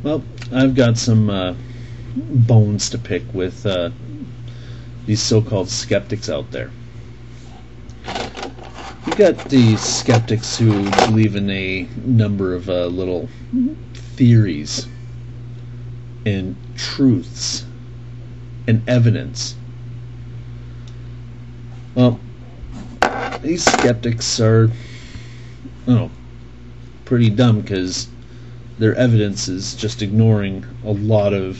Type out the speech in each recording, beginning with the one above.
Well, I've got some bones to pick with these so-called skeptics out there. You've got the skeptics who believe in a number of little theories and truths and evidence. Well, these skeptics are, pretty dumb, because their evidence is just ignoring a lot of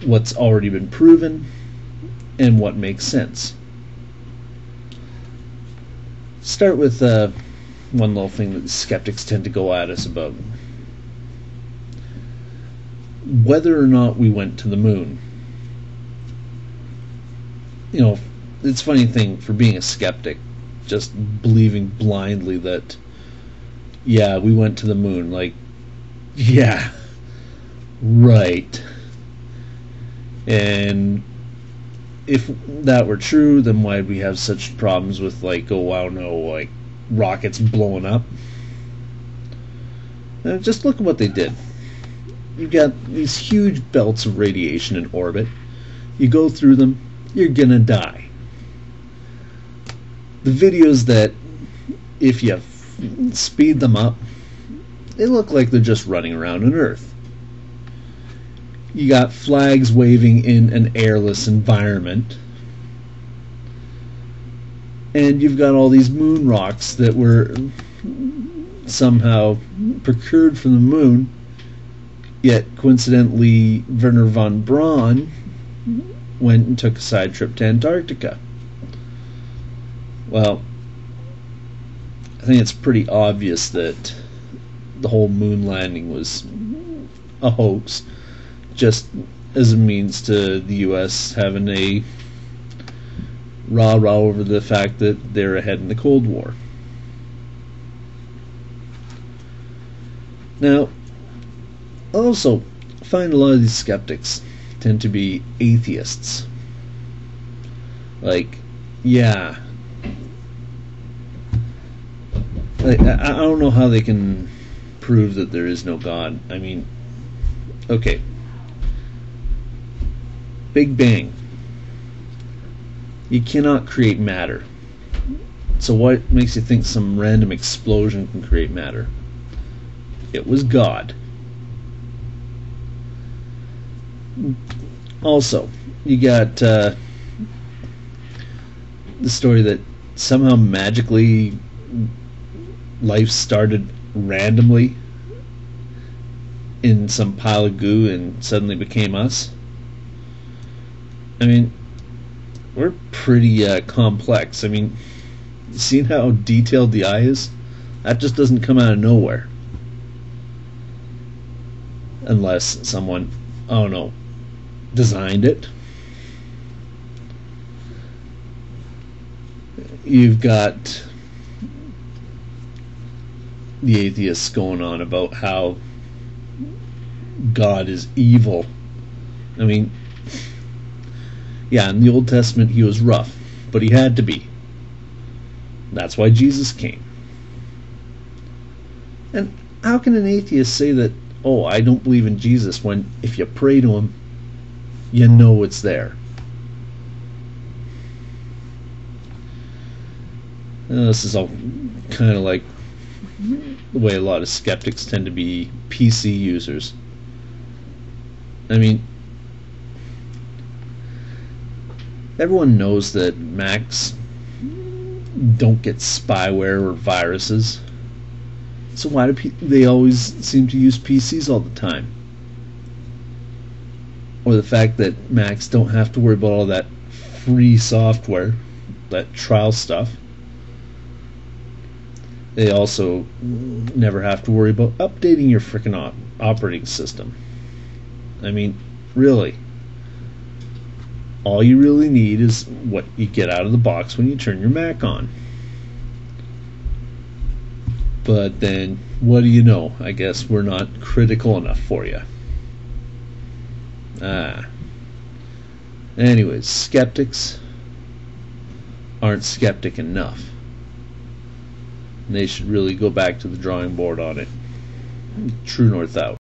what's already been proven and what makes sense. Start with one little thing that the skeptics tend to go at us about. Whether or not we went to the moon. It's a funny thing for being a skeptic, just believing blindly that, yeah, we went to the moon. Like, yeah, right. And if that were true, then why'd we have such problems with, like, rockets blowing up? Just look at what they did. You've got these huge belts of radiation in orbit. You go through them, you're gonna die. The videos that, if you speed them up, they look like they're just running around on Earth. You got flags waving in an airless environment. And you've got all these moon rocks that were somehow procured from the moon, yet coincidentally Wernher von Braun went and took a side trip to Antarctica. Well, I think it's pretty obvious that the whole moon landing was a hoax, just as a means to the US having a rah-rah over the fact that they're ahead in the Cold War. Now, I also find a lot of these skeptics tend to be atheists. Like, yeah, I don't know how they can prove that there is no God. I mean, okay, Big Bang. You cannot create matter. So what makes you think some random explosion can create matter? It was God. Also, you got the story that somehow magically life started randomly in some pile of goo and suddenly became us. I mean, we're pretty complex. I mean, seeing how detailed the eye is, that just doesn't come out of nowhere. Unless someone, I don't know, designed it. You've got the atheists going on about how God is evil. I mean, yeah, in the Old Testament he was rough, but he had to be. That's why Jesus came. And how can an atheist say that, oh, I don't believe in Jesus, when if you pray to him, you know it's there? This is all kind of like the way a lot of skeptics tend to be PC users. I mean, everyone knows that Macs don't get spyware or viruses. So why do they always seem to use PCs all the time? Or the fact that Macs don't have to worry about all that free software, that trial stuff. They also never have to worry about updating your frickin' operating system. I mean, really. All you really need is what you get out of the box when you turn your Mac on. But then, what do you know? I guess we're not critical enough for you. Anyways, skeptics aren't skeptic enough. They should really go back to the drawing board on it. True North out.